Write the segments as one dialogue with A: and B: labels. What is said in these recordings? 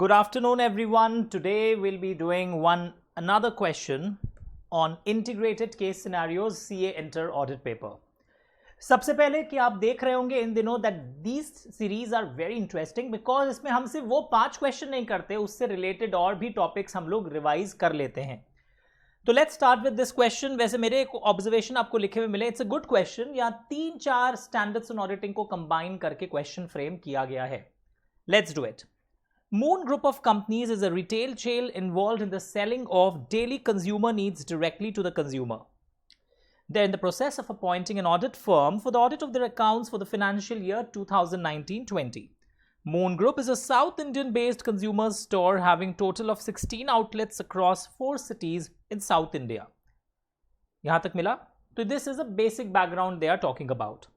A: Good afternoon, everyone. Today we'll be doing another question on integrated case scenarios CA Inter audit paper. सबसे पहले कि आप देख रहे होंगे इन दिनों that these series are very interesting because इसमें हम सिर्फ वो 5 क्वेश्चन नहीं करते, उससे रिलेटेड और भी टॉपिक्स हम लोग रिवाइज कर लेते हैं. तो let's start with this question. वैसे मेरे एक ऑब्जर्वेशन आपको लिखे हुए मिले. It's a good question. यहाँ 3-4 स्टैंडर्ड्स ऑन ऑडिटिंग को कंबाइन करके क्वेश्चन फ्रेम किया गया है. Let's do it. Moon Group of Companies is a retail chain involved in the selling of daily consumer needs directly to the consumer. They're in the process of appointing an audit firm for the audit of their accounts for the financial year 2019-20. Moon Group is a South Indian-based consumer store having total of 16 outlets across 4 cities in South India. यहाँ तक मिला? So this is a basic background they are talking about.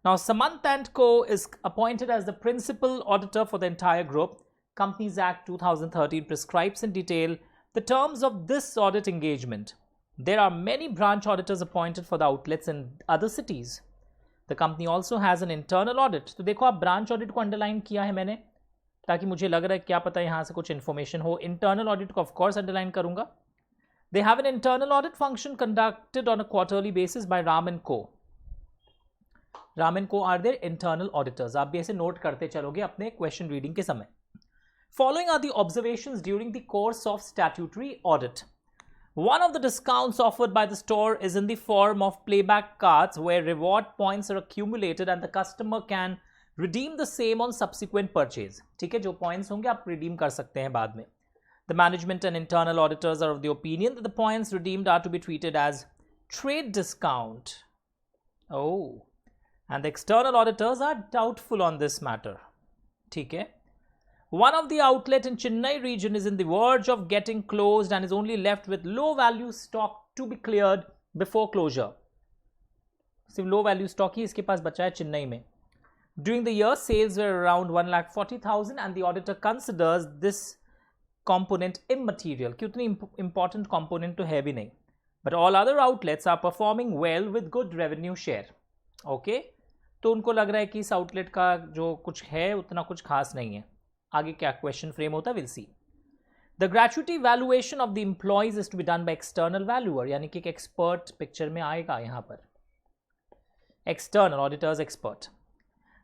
A: Now Samant & Co. is appointed as the principal auditor for the entire group. Companies Act 2013 prescribes in detail the terms of this audit engagement. There are many branch auditors appointed for the outlets in other cities. The company also has an internal audit. तो देखो आप branch audit को underline किया है मैंने ताकि मुझे लग रहा है क्या पता यहाँ से कुछ information हो. Internal audit को of course underline करूँगा. They have an internal audit function conducted on a quarterly basis by Ram & Co. Ram & Co are their internal auditors. आप भी ऐसे नोट करते चलोगे अपने question reading के समय. Following are the observations during the course of statutory audit. One of the discounts offered by the store is in the form of playback cards where reward points are accumulated and the customer can redeem the same on subsequent purchase. ठीक है, जो points होंगे आप redeem कर सकते हैं बाद में. The management and internal auditors are of the opinion that the points redeemed are to be treated as trade discount. Oh, and the external auditors are doubtful on this matter. ठीक है. One of the outlet in Chennai region is in the verge of getting closed and is only left with low value stock to be cleared before closure. सिर्फ low value stock ही इसके पास बचा है चेन्नई में. During the year, sales were around 1,40,000 and the auditor considers this component immaterial. कि उतनी important component तो है भी नहीं. But all other outlets are performing well with good revenue share. Okay? तो उनको लग रहा है कि इस outlet का जो कुछ है उतना कुछ खास नहीं है. आगे क्या क्वेश्चन फ्रेम होता है will see. The gratuity valuation of the employees is to be done by external valuer, यानी कि एक एक्सपर्ट पिक्चर में आएगा यहाँ पर. External auditors expert.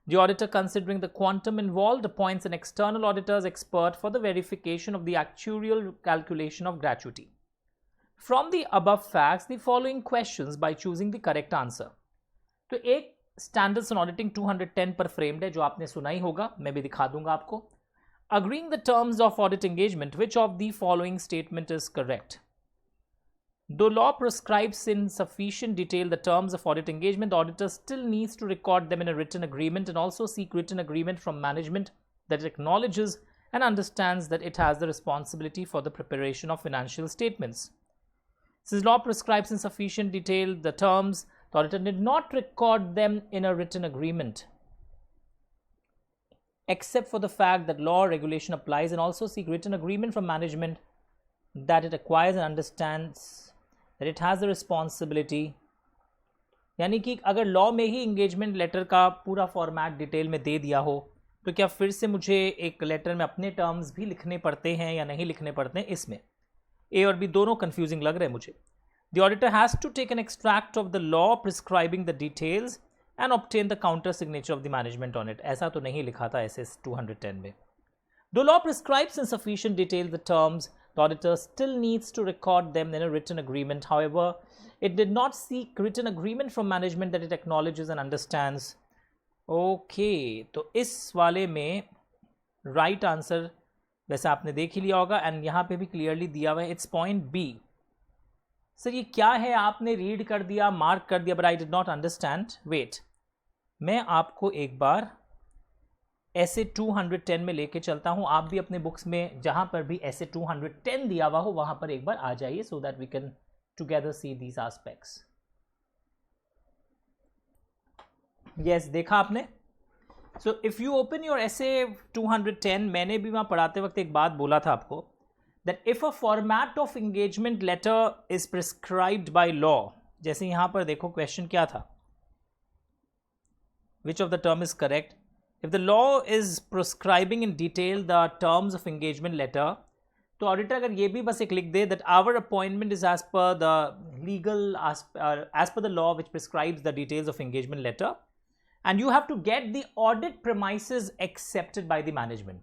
A: The auditor considering the quantum involved appoints an external auditors expert for the verification of the actual calculation of gratuity. From the above facts the following questions by choosing the correct answer. तो एक standards on auditing 210 पर framed है जो आपने सुना ही होगा, मैं भी दिखा दूंगा आपको. Agreeing the terms of audit engagement, which of the following statement is correct? Though law prescribes in sufficient detail the terms of audit engagement, the auditor still needs to record them in a written agreement and also seek written agreement from management that acknowledges and understands that it has the responsibility for the preparation of financial statements. Since law prescribes in sufficient detail the terms, the auditor did not record them in a written agreement, except for the fact that law regulation applies, and also seek written agreement from management that it acquires and understands that it has the responsibility. यानी कि अगर law में ही engagement letter का पूरा format detail में दे दिया हो तो क्या फिर से मुझे एक लेटर में अपने टर्म्स भी लिखने पड़ते हैं या नहीं लिखने पड़ते हैं? इसमें ए और बी दोनों कंफ्यूजिंग लग रहे हैं मुझे. The auditor has to take an extract of the law prescribing the details and obtain the counter signature of the management on it. ऐसा तो नहीं लिखा था SS 210 में. Though law prescribes in sufficient detail the terms, the auditor still needs to record them in a written agreement. However, it did not seek written agreement from management that it acknowledges and understands. Okay, तो इस वाले में right answer वैसे आपने देख ही लिया होगा and यहाँ पे भी clearly दिया हुआ है. It's point B. सर ये क्या है? आपने रीड कर दिया, मार्क कर दिया, but I did not understand. Wait. मैं आपको एक बार ऐसे 210 में लेके चलता हूं. आप भी अपने बुक्स में जहां पर भी ऐसे 210 दिया हुआ हो वहां पर एक बार आ जाइए so that we can together see these aspects. Yes, देखा आपने? So if you open your essay 210, मैंने भी वहां पढ़ाते वक्त एक बात बोला था आपको that if a format of engagement letter is prescribed by law, जैसे यहां पर देखो क्वेश्चन क्या था, which of the term is correct? if the law is prescribing in detail the terms of engagement letter, तो ऑडिटर अगर ये भी बस एक लिख दे that our appointment is as per the legal as per the law which prescribes the details of engagement letter, and you have to get the audit premises accepted by the management.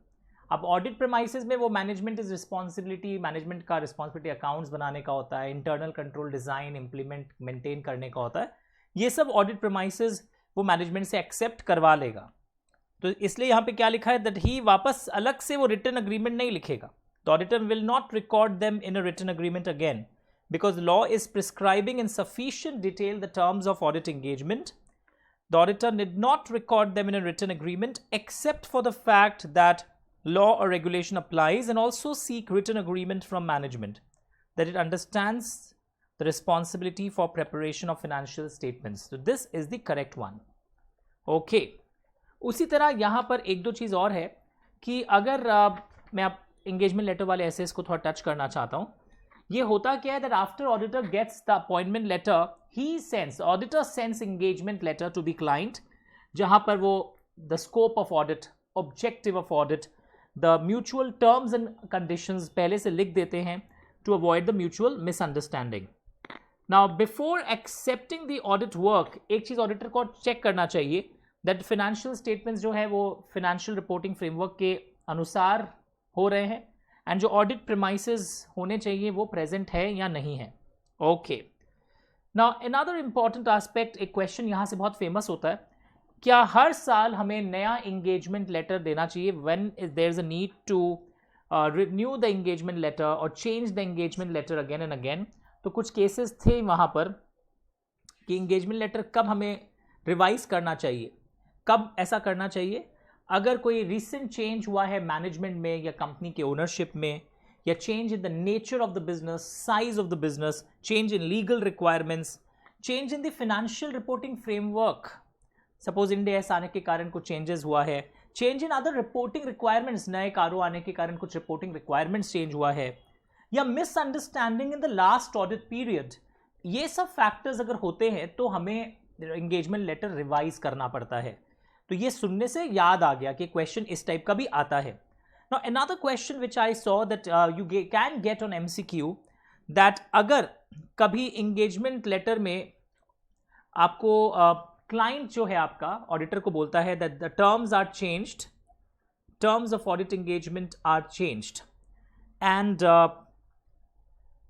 A: अब audit premises में वो management is responsibility, management का responsibility accounts बनाने का होता है, internal control design implement maintain करने का होता है, ये सब ऑडिट प्रेमाइसेस वो मैनेजमेंट से एक्सेप्ट करवा लेगा. तो इसलिए यहाँ पे क्या लिखा है दैट ही वापस अलग से वो रिटन अग्रीमेंट नहीं लिखेगा. The auditor will not record them in a written agreement again because law is prescribing in sufficient detail the terms of audit engagement. The auditor need not record them in a written agreement except for the fact that law or regulation applies, and also seek written agreement from management that it understands the responsibility for preparation of financial statements. So this is the correct one. Okay. उसी तरह यहाँ पर एक दो चीज़ और है कि अगर मैं आप engagement letter वाले एसेस को थोड़ा टच करना चाहता हूँ. ये होता क्या है that after auditor gets the appointment letter, auditor sends engagement letter to the client, जहाँ पर वो the scope of audit, objective of audit, the mutual terms and conditions पहले से लिख देते हैं to avoid the mutual misunderstanding. Now before accepting the audit work, एक चीज़ auditor को चेक करना चाहिए that financial statements जो है वो financial reporting framework के अनुसार हो रहे हैं, एंड जो ऑडिट प्रेमाइसेस होने चाहिए वो प्रेजेंट है या नहीं है. Okay. Now another important aspect, एक क्वेश्चन यहाँ से बहुत फेमस होता है, क्या हर साल हमें नया इंगेजमेंट लेटर देना चाहिए when there is a need to renew the engagement letter और change the engagement letter again and again. तो कुछ केसेस थे वहाँ पर कि इंगेजमेंट लेटर कब हमें रिवाइज करना चाहिए, कब ऐसा करना चाहिए अगर कोई रिसेंट चेंज हुआ है मैनेजमेंट में या कंपनी के ओनरशिप में, या change in the nature of the business, size of the business, change in legal requirements, change in the financial reporting framework, suppose India S आने के कारण कुछ चेंजेस हुआ है, change in other reporting requirements, नए कारो आने के कारण कुछ रिपोर्टिंग रिक्वायरमेंट्स चेंज हुआ है, या misunderstanding in the last audit period. ये सब फैक्टर्स अगर होते हैं तो हमें एंगेजमेंट लेटर रिवाइज करना पड़ता है. तो ये सुनने से याद आ गया कि क्वेश्चन इस टाइप का भी आता है. Now another question which I saw that you can get on MCQ, that अगर कभी एंगेजमेंट लेटर में आपको क्लाइंट जो है आपका ऑडिटर को बोलता है that the terms are changed, terms of audit engagement are changed, and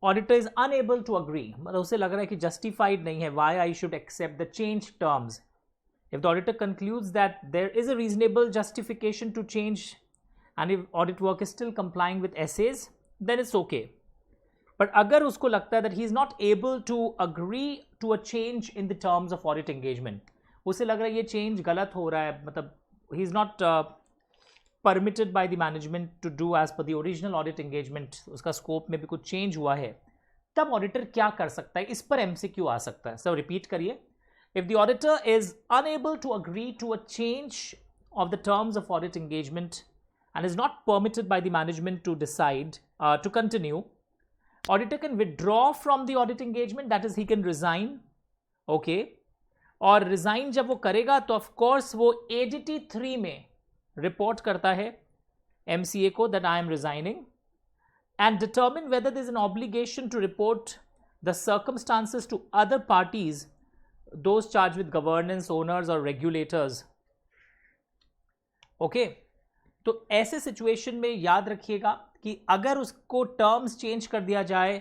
A: auditor is unable to agree, मतलब उसे लग रहा है कि जस्टिफाइड नहीं है, why I should accept the change terms. If the auditor concludes that there is a reasonable justification to change and if audit work is still complying with essays, then it's okay. But अगर उसको लगता है that he is not able to agree to a change in the terms of audit engagement, उसे लग रहा है ये change गलत हो रहा है, मतलब he is not permitted by the management to do as per the original audit engagement, उसका scope में भी कुछ change हुआ है, तब auditor क्या कर सकता है, इस पर MCQ आ सकता है. So repeat करिए. If the auditor is unable to agree to a change of the terms of audit engagement and is not permitted by the management to decide to continue, auditor can withdraw from the audit engagement, that is he can resign. Okay. और resign जब वो करेगा तो of course वो ADT 3 में report करता है MCA को that I am resigning, and determine whether there is an obligation to report the circumstances to other parties, those charged with governance, owners or regulators. Okay. तो ऐसे situation में याद रखिएगा कि अगर उसको टर्म्स चेंज कर दिया जाए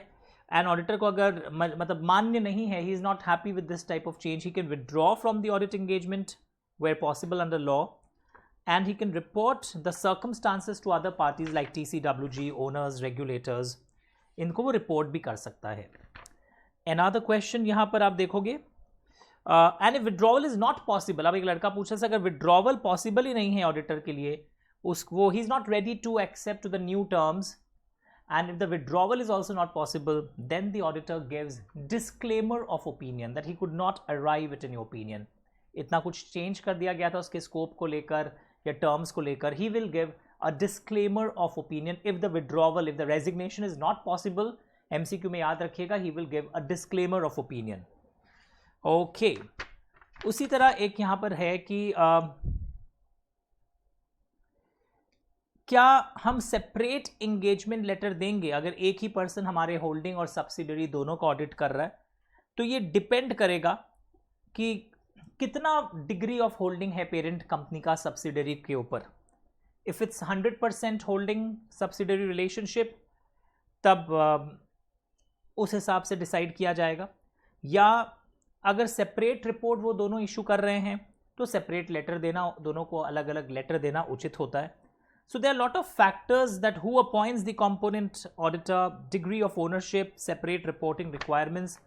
A: एंड ऑडिटर को अगर मतलब मान्य नहीं है, he is not happy with this type of change, he can withdraw from the audit engagement where possible under law, and he can report the circumstances to other parties like TCWG, owners, regulators, इनको वो report भी कर सकता है. Another question यहाँ पर आप देखोगे, and if withdrawal is not possible, अब एक लड़का पूछा से अगर विड्रॉवल पॉसिबल ही नहीं है ऑडिटर के लिए, वो he is not ready to accept the new terms, and if the withdrawal is also not possible, then the auditor gives disclaimer of opinion that he could not arrive it in opinion. इतना कुछ change कर दिया गया था उसके scope को लेकर या टर्म्स को लेकर, he will give a disclaimer of opinion if the withdrawal, if the resignation is not possible. MCQ में याद रखिएगा, he will give a disclaimer of opinion. Okay. उसी तरह एक यहाँ पर है कि क्या हम सेपरेट एंगेजमेंट लेटर देंगे अगर एक ही पर्सन हमारे होल्डिंग और सब्सिडरी दोनों को ऑडिट कर रहा है? तो ये डिपेंड करेगा कि कितना डिग्री ऑफ होल्डिंग है पेरेंट कंपनी का सब्सिडरी के ऊपर। If it's 100% holding subsidiary relationship, तब उस हिसाब से डिसाइड किया जाएगा। या अगर सेपरेट रिपोर्ट वो दोनों इशू कर रहे हैं तो सेपरेट लेटर देना, दोनों को अलग अलग लेटर देना उचित होता है। So there are a lot of factors that who appoints the component auditor, degree of ownership, separate reporting requirements,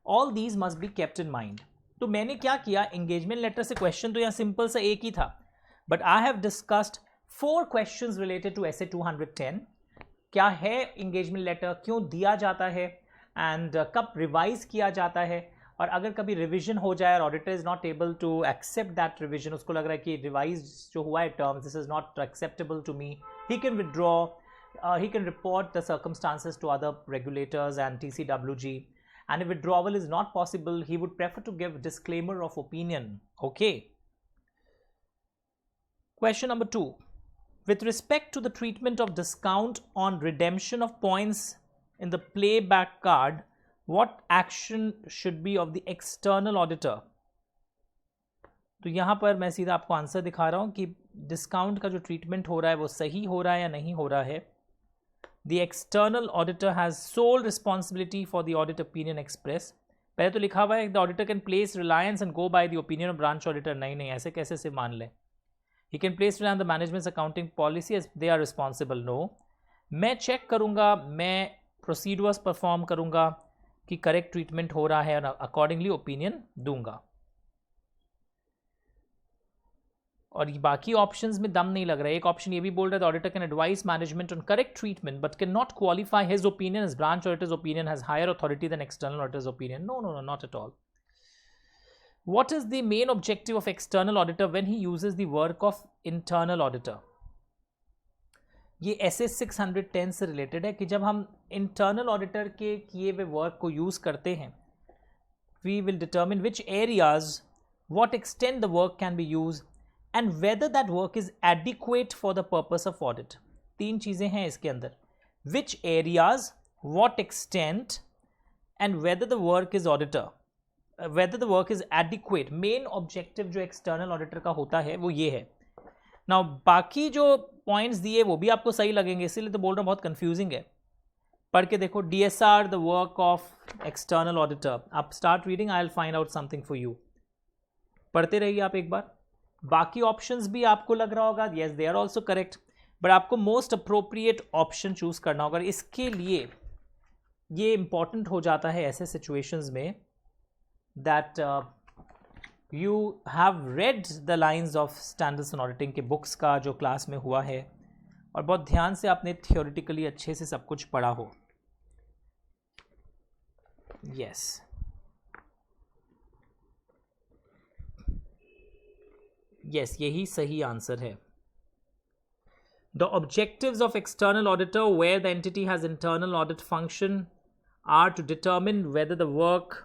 A: all these must be kept in mind. तो मैंने क्या किया, engagement letter से question तो यहाँ simple सा एक ही था, but I have discussed 4 questions related to SA 210. क्या है engagement letter, क्यों दिया जाता है, and कब revise किया जाता है, और अगर कभी रिविजन हो जाए और auditor is not able to accept that revision, उसको लग रहा है कि रिवाइज जो हुआ है terms, this is not acceptable to me, he can withdraw, he can report the circumstances to other regulators and TCWG, and if withdrawal is not possible, he would prefer to give disclaimer of opinion. Okay. Question number 2. With respect to the treatment of discount on redemption of points in the playback card, what action should be of the external auditor? तो यहाँ पर मैं सीधा आपको answer दिखा रहा हूँ कि डिस्काउंट का जो ट्रीटमेंट हो रहा है वो सही हो रहा है या नहीं हो रहा है। The external auditor has sole responsibility for the audit opinion expressed. पहले तो लिखा हुआ है the auditor can place reliance and go by the opinion of branch auditor. नहीं, ऐसे कैसे से मान लें? He can place reliance on the management's accounting policy as they are responsible. No, मैं चेक करूँगा, मैं प्रोसीड्यूर्स परफॉर्म करूँगा कि करेक्ट ट्रीटमेंट हो रहा है और अकॉर्डिंगली ओपिनियन दूंगा। और ये बाकी ऑप्शंस में दम नहीं लग रहा है। एक ऑप्शन ये भी बोल रहा है the auditor can advise management on correct treatment but can not qualify his opinion as branch auditors opinion has higher authority than external auditors opinion. No, not at all. What is the main objective of external auditor when he uses the work of internal auditor? ये SA 610 से related है कि जब हम internal auditor के किए हुए work को यूज़ करते हैं, we will determine which areas, what extent the work can be use and whether that work is adequate for the purpose of audit. 3 चीज़ें हैं इसके अंदर, which areas, what extent and whether the work is auditor, whether the work is adequate. Main objective जो external auditor का होता है वो ये है। नाउ बाकी जो पॉइंट्स दिए वो भी आपको सही लगेंगे, इसीलिए तो बोल रहा हूँ बहुत कंफ्यूजिंग है। पढ़ के देखो, DSR the work of external auditor. आप start reading, I will find out something for you. पढ़ते रहिए आप एक बार। बाकी ऑप्शंस भी आपको लग रहा होगा yes they are also correct, but आपको मोस्ट अप्रोप्रिएट ऑप्शन चूज करना होगा। इसके लिए ये इंपॉर्टेंट हो जाता है ऐसे सिचुएशंस में that you have read the lines of standards on auditing के बुक्स का जो क्लास में हुआ है, और बहुत ध्यान से आपने थियोरिटिकली अच्छे से सब कुछ पढ़ा हो। यस, यही सही आंसर है। The objectives of external auditor where the entity has internal audit function are to determine whether the work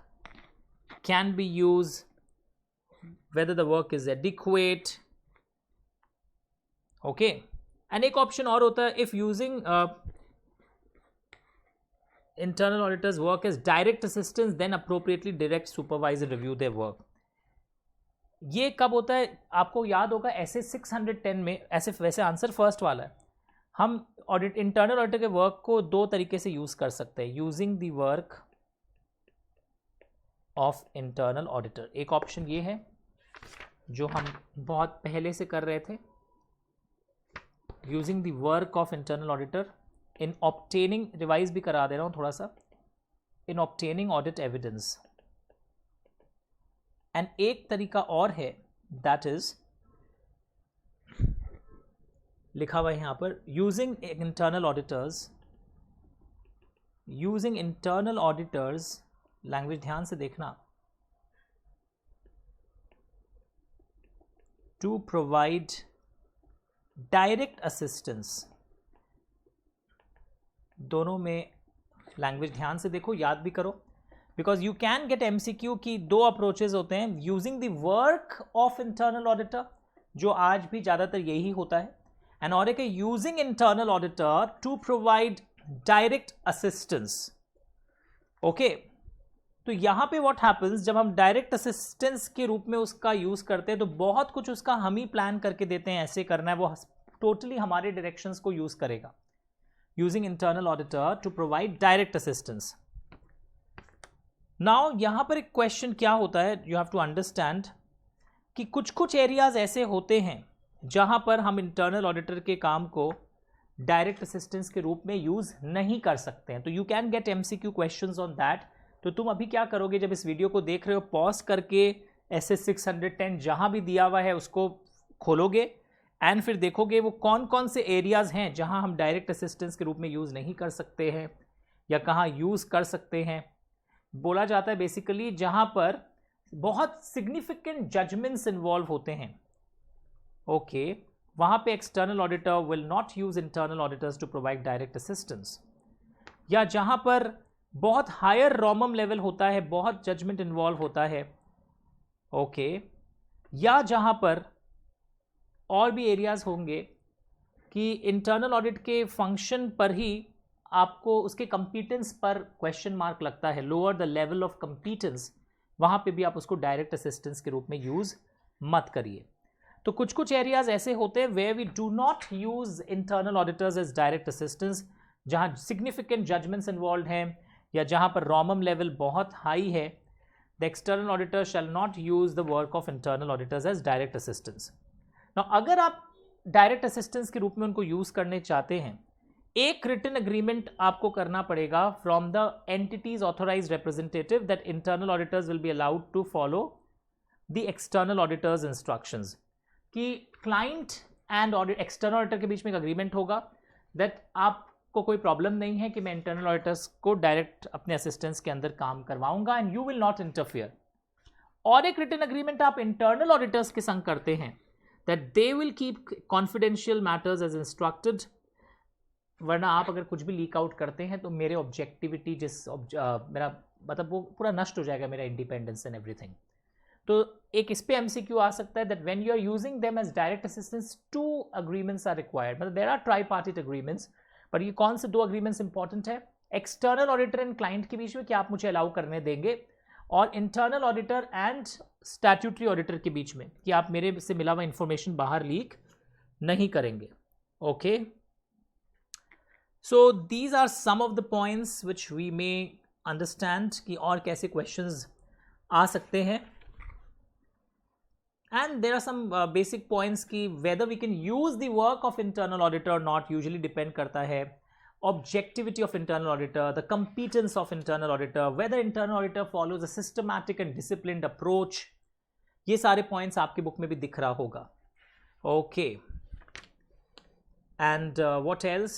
A: can be used, whether the work is adequate. Okay, and एक ऑप्शन और होता है, if using internal auditors work as direct assistance then appropriately direct, supervise and review their work. ये कब होता है आपको याद होगा, ऐसे 610 में, ऐसे वैसे आंसर फर्स्ट वाला है। हम ऑडिट इंटरनल ऑडिटर के वर्क को 2 तरीके से यूज कर सकते हैं, using the work of internal auditor. एक ऑप्शन ये है जो हम बहुत पहले से कर रहे थे, using the work of internal auditor in obtaining, revise भी करा दे रहा हूँ थोड़ा सा, इन ऑब्टेनिंग ऑडिट एविडेंस। एंड एक तरीका और है, दैट इज लिखा हुआ है यहां पर, using internal auditors, using internal auditors, language ध्यान से देखना, टू प्रोवाइड डायरेक्ट असिस्टेंस। दोनों में लैंग्वेज ध्यान से देखो, याद भी करो, because you can get MCQ की 2 अप्रोचेज होते हैं, using the work of internal auditor, जो आज भी ज़्यादातर यही होता है, and audit using internal auditor to provide direct assistance. Okay, तो यहां पे व्हाट हैपेंस, जब हम डायरेक्ट असिस्टेंस के रूप में उसका यूज करते हैं तो बहुत कुछ उसका हम ही प्लान करके देते हैं, ऐसे करना है, वो टोटली हमारे डायरेक्शंस को यूज करेगा। Using internal auditor to provide direct assistance. Now यहां पर एक क्वेश्चन क्या होता है, यू हैव टू अंडरस्टैंड कि कुछ कुछ एरियाज ऐसे होते हैं जहां पर हम इंटरनल ऑडिटर के काम को डायरेक्ट असिस्टेंस के रूप में यूज नहीं कर सकते हैं। तो you can gate MCQ questions on that. तो तुम अभी क्या करोगे, जब इस वीडियो को देख रहे हो, पॉज करके SS 610 जहां भी दिया हुआ है उसको खोलोगे एंड फिर देखोगे वो कौन कौन से एरियाज हैं जहां हम डायरेक्ट असिस्टेंस के रूप में यूज नहीं कर सकते हैं या कहां यूज कर सकते हैं। बोला जाता है बेसिकली जहां पर बहुत सिग्निफिकेंट जजमेंट्स इन्वॉल्व होते हैं, ओके, वहां पे external auditor will not use internal auditors to provide direct assistance. या जहां पर बहुत हायर रॉमम लेवल होता है, बहुत जजमेंट इन्वॉल्व होता है, ओके, या जहां पर और भी एरियाज होंगे कि इंटरनल ऑडिट के फंक्शन पर ही आपको उसके कंपीटेंस पर क्वेश्चन मार्क लगता है, लोअर द लेवल ऑफ कंपीटेंस, वहां पे भी आप उसको डायरेक्ट असिस्टेंस के रूप में यूज मत करिए। तो कुछ कुछ एरियाज ऐसे होते हैं where we do not use internal auditors as direct assistance, जहां सिग्निफिकेंट जजमेंट्स इन्वॉल्व हैं या जहां पर रॉमम लेवल बहुत हाई है। The external auditor shall not use the work of internal auditors as direct assistance. अगर आप डायरेक्ट असिस्टेंस के रूप में उनको यूज करने चाहते हैं, एक रिटन अग्रीमेंट आपको करना पड़ेगा from the entities authorised representative that internal auditors will be allowed to follow the external auditors instructions. कि क्लाइंट एंड एक्सटर्नल ऑडिटर के बीच में एक अग्रीमेंट होगा दैट आपको कोई प्रॉब्लम नहीं है कि मैं इंटरनल ऑडिटर्स को डायरेक्ट अपने असिस्टेंस के अंदर काम करवाऊंगा and you will not interfere. और एक रिटन अग्रीमेंट आप इंटरनल ऑडिटर्स के संग करते हैं that they will keep confidential matters as instructed, वरना आप अगर कुछ भी लीक आउट करते हैं तो मेरे ऑब्जेक्टिविटी मेरा मतलब वो पूरा नष्ट हो जाएगा, मेरा इंडिपेंडेंस एंड एवरीथिंग। तो एक इस पे एमसीक्यू आ सकता है that when you are using them as direct assistance, 2 agreements are required. मतलब देयर आर ट्राईपार्टिट अग्रीमेंट्स, पर ये कौन से 2 अग्रीमेंट्स इंपॉर्टेंट है, एक्सटर्नल ऑडिटर एंड क्लाइंट के बीच में कि आप मुझे अलाउ करने देंगे, और internal auditor and statutory auditor के बीच में कि आप मेरे से मिला हुआ इंफॉर्मेशन बाहर लीक नहीं करेंगे। Okay, so these are some of the points which we may understand कि और कैसे क्वेश्चंस आ सकते हैं। And there are some basic points कि whether we can use the work of internal auditor और नॉट, यूजुअली डिपेंड करता है objectivity of internal auditor, the competence of internal auditor, whether internal auditor follows a systematic and disciplined approach. ये सारे points आपके book में भी दिख रहा होगा। Okay, and what else?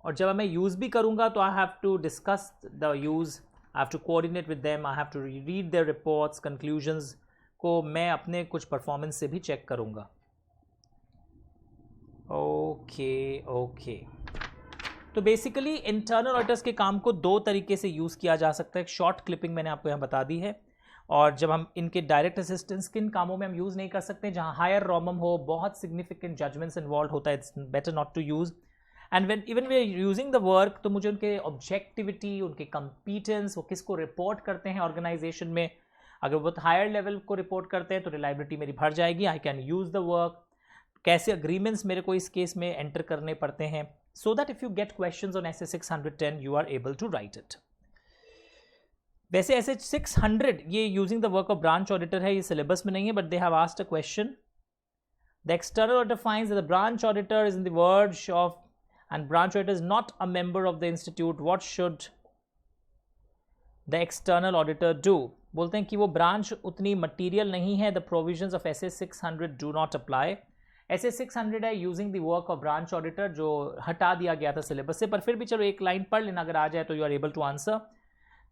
A: और जब मैं यूज भी करूंगा तो I have to discuss the use, I have to coordinate with them, I have to read their reports, conclusions को मैं अपने कुछ परफॉर्मेंस से भी चेक करूंगा। ओके, तो बेसिकली इंटरनल ऑडिटर्स के काम को 2 तरीके से यूज़ किया जा सकता है। एक शॉर्ट क्लिपिंग मैंने आपको यहाँ बता दी है, और जब हम इनके डायरेक्ट असिस्टेंस किन कामों में हम यूज़ नहीं कर सकते, जहाँ हायर रॉमम हो, बहुत सिग्निफिकेंट जजमेंट्स इन्वॉल्व होता है, it's better not to use. And when even we are using the work, तो मुझे उनके ऑब्जेक्टिविटी, उनके कंपीटेंस, वो किसको रिपोर्ट करते हैं ऑर्गेनाइजेशन में, अगर बहुत हायर लेवल को रिपोर्ट करते हैं तो रिलायबिलिटी मेरी बढ़ जाएगी, I can use the work. कैसे अग्रीमेंट्स मेरे को इस केस में एंटर करने पड़ते हैं, so that if you get questions on SS 610 you are able to write it. वैसे SS 600 ये using the work of branch auditor है, ये सिलेबस में नहीं है, but they have asked a question. The external auditor finds that the branch auditor is in the verge of and branch auditor is not a member of the institute, what should the external auditor do? बोलते हैं कि वो branch उतनी material नहीं है, the provisions of SS 600 do not apply. SS 600 है using the work of branch auditor, जो हटा दिया गया था सिलेबस से, पर फिर भी चलो एक लाइन पढ़ लेना, अगर आ जाए तो you are able to answer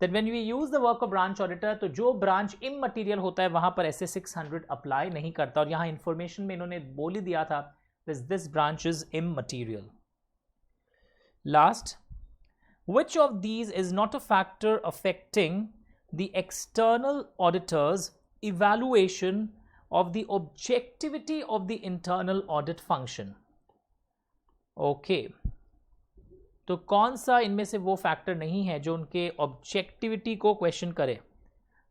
A: that when we use the work of branch auditor, तो जो ब्रांच इममटीरियल होता है वहां पर SS 600 अप्लाई नहीं करता। और यहाँ इंफॉर्मेशन में इन्होंने बोल ही दिया था this branch is immaterial. Last, which of these is not a factor affecting the external auditor's evaluation of the objectivity of the internal audit function. Okay, तो कौन सा इनमें से वो फैक्टर नहीं है जो उनके ऑब्जेक्टिविटी को क्वेश्चन करे?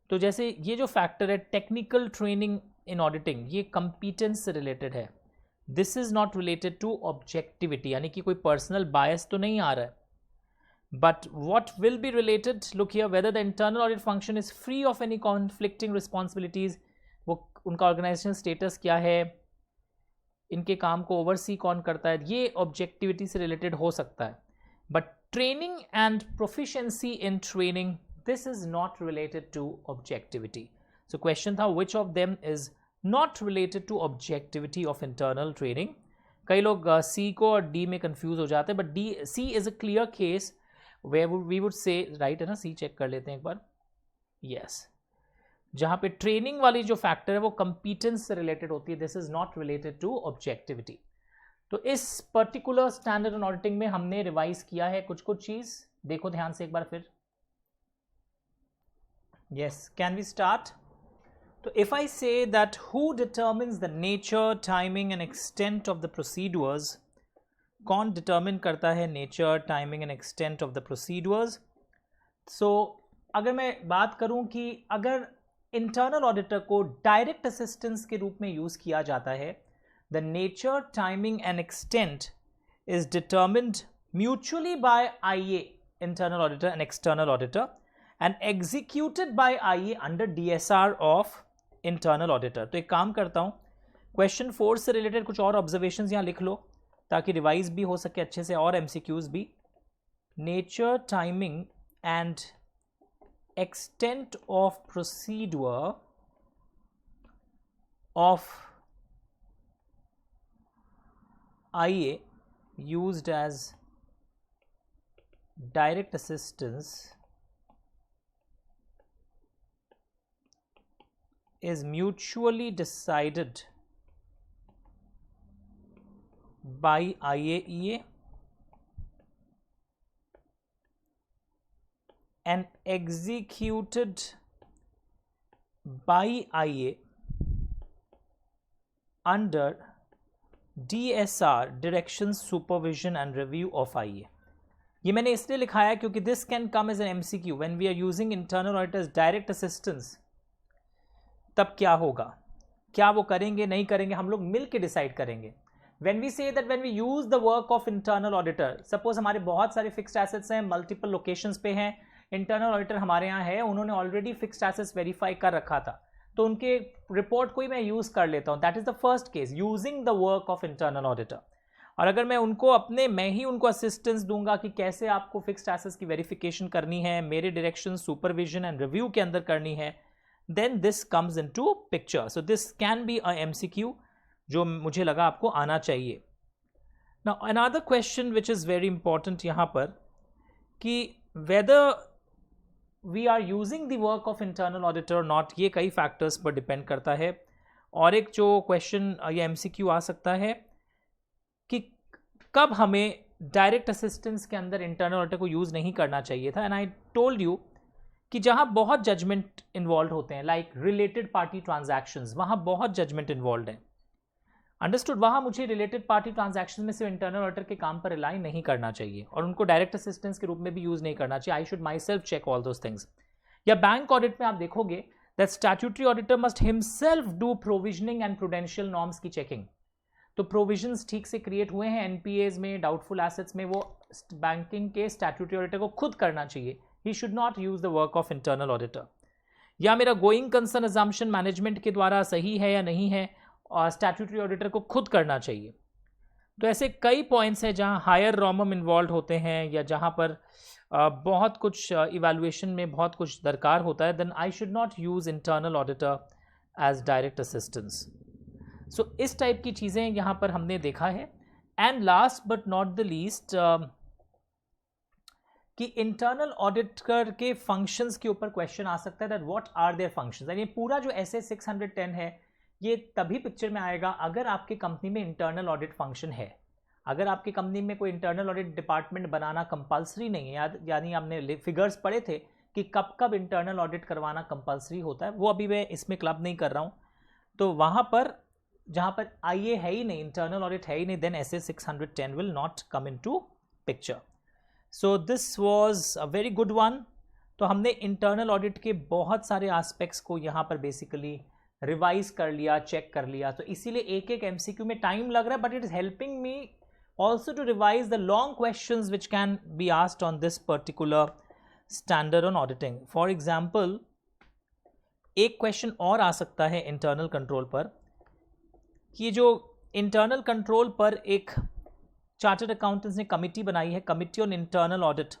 A: तो जैसे ये जो फैक्टर है टेक्निकल ट्रेनिंग इन ऑडिटिंग, ये कंपीटेंस से रिलेटेड है. This is not related to objectivity, यानी कि कोई पर्सनल बायस तो नहीं आ रहा है. But what will be related, look here, whether the internal audit function is free of any conflicting responsibilities, वो उनका ऑर्गेनाइजेशनल स्टेटस क्या है, इनके काम को ओवरसी कौन करता है, ये ऑब्जेक्टिविटी से रिलेटेड हो सकता है. But training and proficiency in training, this is not related to objectivity. So question था which of them is not related to objectivity of internal training. कई लोग C को और D में confuse हो जाते हैं, but C is a clear case where we would say, right है ना, C check कर लेते हैं एक बार. Yes, जहाँ पे ट्रेनिंग वाली जो फैक्टर है वो competence से related होती है. This is not related to objectivity. तो इस पर्टिकुलर स्टैंडर्ड ऑन ऑडिटिंग में हमने रिवाइज किया है कुछ चीज, देखो ध्यान से एक बार फिर. Yes, can we start? So if I say that who determines the nature, timing and extent of the procedures, कौन determine करता है nature, timing and extent of the procedures? So अगर मैं बात करूं कि अगर internal auditor को direct assistance के रूप में यूज किया जाता है, the nature, timing and extent is determined mutually by IA, internal auditor and external auditor, and executed by IA under DSR of internal auditor. तो एक काम करता हूँ, क्वेश्चन 4 से रिलेटेड कुछ और ऑब्जर्वेशंस यहाँ लिख लो ताकि रिवाइज भी हो सके अच्छे से और MCQs भी. Nature, timing and extent of procedure of IA used as direct assistance is mutually decided by IAEA and executed by IA under DSR, Direction, Supervision and Review of IA. ये मैंने इसलिए लिखा है क्योंकि this can come as an MCQ when we are using internal auditors direct assistance. तब क्या होगा, क्या वो करेंगे नहीं करेंगे, हम लोग मिल के डिसाइड करेंगे. When we say that when we use the work of internal auditor, suppose हमारे बहुत सारे फिक्स्ड एसेट्स हैं, मल्टीपल लोकेशंस पे हैं, इंटरनल ऑडिटर हमारे यहाँ है, उन्होंने ऑलरेडी फिक्स्ड एसेट्स वेरीफाई कर रखा था, तो उनके रिपोर्ट को ही मैं यूज कर लेता हूँ. That is the first case, using the work of internal auditor. और अगर मैं ही उनको असिस्टेंस दूंगा कि कैसे आपको फिक्स्ड एसेट्स की वेरिफिकेशन करनी है, मेरे डायरेक्शन, सुपरविजन एंड रिव्यू के अंदर करनी है, then this comes into picture. So this can be a MCQ जो मुझे लगा आपको आना चाहिए. Now another question which is very important यहाँ पर कि whether we are using the work of internal auditor or not, ये कई factors पर depend करता है. और एक जो question या MCQ आ सकता है कि कब हमें डायरेक्ट असिस्टेंस के अंदर इंटरनल ऑडिटर को यूज़ नहीं करना चाहिए था. एंड आई टोल्ड यू कि जहाँ बहुत जजमेंट इन्वॉल्व होते हैं, लाइक रिलेटेड पार्टी ट्रांजैक्शंस, वहाँ बहुत जजमेंट इन्वॉल्व है. अंडरस्टूड, वहाँ मुझे रिलेटेड पार्टी ट्रांजैक्शन में सिर्फ इंटरनल ऑडिटर के काम पर रिलाई नहीं करना चाहिए और उनको डायरेक्ट असिस्टेंस के रूप में भी यूज़ नहीं करना चाहिए. I should myself check all those things. या बैंक ऑडिट में आप देखोगे that statutory auditor must himself do provisioning and prudential norms की चेकिंग. तो प्रोविजंस ठीक से क्रिएट हुए हैं एनपीएज में, डाउटफुल एसेट्स में, वो बैंकिंग के स्टैट्यूटरी ऑडिटर को खुद करना चाहिए. He should not use the work of internal auditor. या मेरा गोइंग कंसर्न अजम्पशन मैनेजमेंट के द्वारा सही है या नहीं है, और स्टैट्यूटरी ऑडिटर को खुद करना चाहिए. तो ऐसे कई पॉइंट्स हैं जहां हायर रॉमम इन्वॉल्व होते हैं या जहां पर बहुत कुछ इवैल्यूएशन में बहुत कुछ दरकार होता है, then I should not use internal auditor as direct assistance. So इस टाइप की चीज़ें यहाँ पर हमने देखा है. And last but not the least कि इंटरनल ऑडिटर के फंक्शंस के ऊपर क्वेश्चन आ सकता है that what are their functions. यानी पूरा जो एसए 610 है ये तभी पिक्चर में आएगा अगर आपकी कंपनी में इंटरनल ऑडिट फंक्शन है. अगर आपकी कंपनी में कोई इंटरनल ऑडिट डिपार्टमेंट बनाना कंपलसरी नहीं है, यानी आपने फिगर्स पढ़े थे कि कब कब इंटरनल ऑडिट करवाना कंपलसरी होता है, वो अभी मैं इसमें क्लब नहीं कर रहा हूँ. तो वहाँ पर जहाँ पर IA है ही नहीं, इंटरनल ऑडिट है ही नहीं, then SA 610 will not come into picture. So this was a very good one. तो हमने इंटरनल ऑडिट के बहुत सारे एस्पेक्ट्स को यहाँ पर बेसिकली रिवाइज कर लिया, चेक कर लिया. तो इसीलिए एक एक MCQ में टाइम लग रहा है, but it is helping me also to revise the long questions which can be asked on this particular standard on auditing. For example, एक क्वेश्चन और आ सकता है इंटरनल कंट्रोल पर, कि जो इंटरनल कंट्रोल पर एक चार्टर्ड अकाउंटेंट्स ने कमिटी बनाई है, committee on internal audit.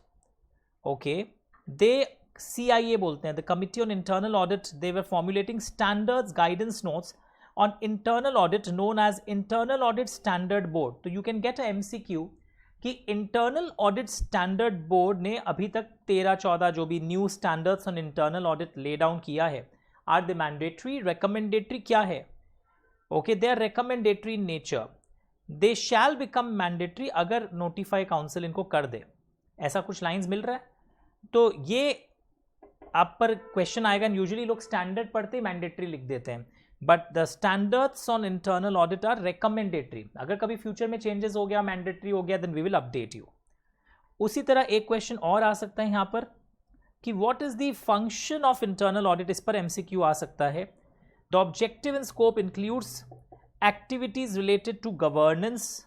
A: Okay, they CIA बोलते हैं, the committee on internal audit. They were formulating standards guidance notes on internal audit known as internal audit standard board. तो you can get a MCQ कि internal audit standard board ने अभी तक 13-14 जो भी new standards on internal audit lay down किया है, are they mandatory, recommendatory, क्या है? Okay, they are recommendatory in nature. They shell become mandatory अगर नोटिफाई काउंसिल इनको कर दे. ऐसा कुछ लाइंस मिल रहा है. तो ये आप पर क्वेश्चन आएगा. यूजुअली लोग स्टैंडर्ड पढ़ते ही मैंडेटरी लिख देते हैं, but the standards on internal audit are recommendatory. अगर कभी फ्यूचर में चेंजेस हो गया, मैंडेटरी हो गया, then we will update you. उसी तरह एक क्वेश्चन और आ सकता है यहाँ पर कि what is the function of internal audit. इस पर MCQ आ सकता है. The objective and scope includes activities related to governance,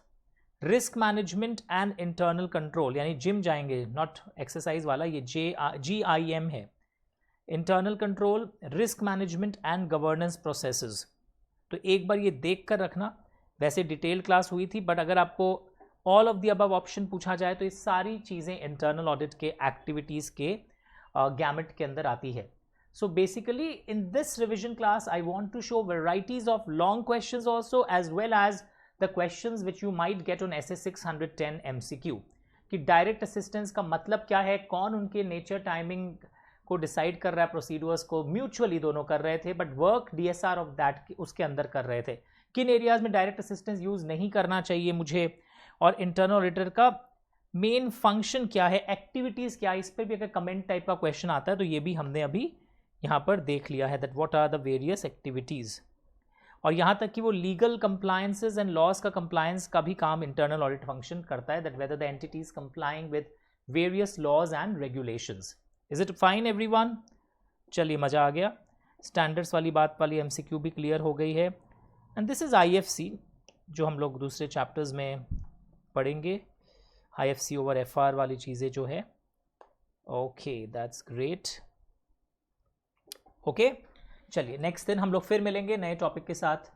A: risk management and internal control. यानी जिम जाएंगे, नॉट एक्सरसाइज वाला, ये GIM है. Internal control, risk management and governance processes. तो एक बार ये देख कर रखना. वैसे डिटेल क्लास हुई थी, बट अगर आपको all of the above option पूछा जाए तो ये सारी चीज़ें इंटरनल ऑडिट के एक्टिविटीज़ के गैमेट के अंदर आती है. So basically in this revision class I want to show varieties of long questions also, as well as the questions which you might get on SA 610 MCQ. कि direct assistance का मतलब क्या है, कौन उनके नेचर, टाइमिंग को decide कर रहा है, प्रोसीड्यूर्स को म्यूचुअली दोनों कर रहे थे, but work DSR of that उसके अंदर कर रहे थे. किन एरियाज में डायरेक्ट असिस्टेंस यूज नहीं करना चाहिए मुझे, और इंटरनल ऑडिटर का मेन फंक्शन क्या है, एक्टिविटीज क्या है. इस पर भी अगर कमेंट टाइप का क्वेश्चन आता है तो ये भी हमने अभी यहाँ पर देख लिया है, that what are the various activities. और यहाँ तक कि वो लीगल कंप्लायंसेज एंड लॉज का कंप्लायंस का भी काम इंटरनल ऑडिट फंक्शन करता है, that whether the entity is complying with various laws and regulations. Is it fine everyone? चलिए, मज़ा आ गया. स्टैंडर्ड्स वाली बात वाली MCQ भी क्लियर हो गई है. एंड दिस इज़ IFC, जो हम लोग दूसरे चैप्टर्स में पढ़ेंगे. IFC ओवर FR वाली चीज़ें जो है. Okay, that's great. ओके, चलिए नेक्स्ट दिन हम लोग फिर मिलेंगे नए टॉपिक के साथ.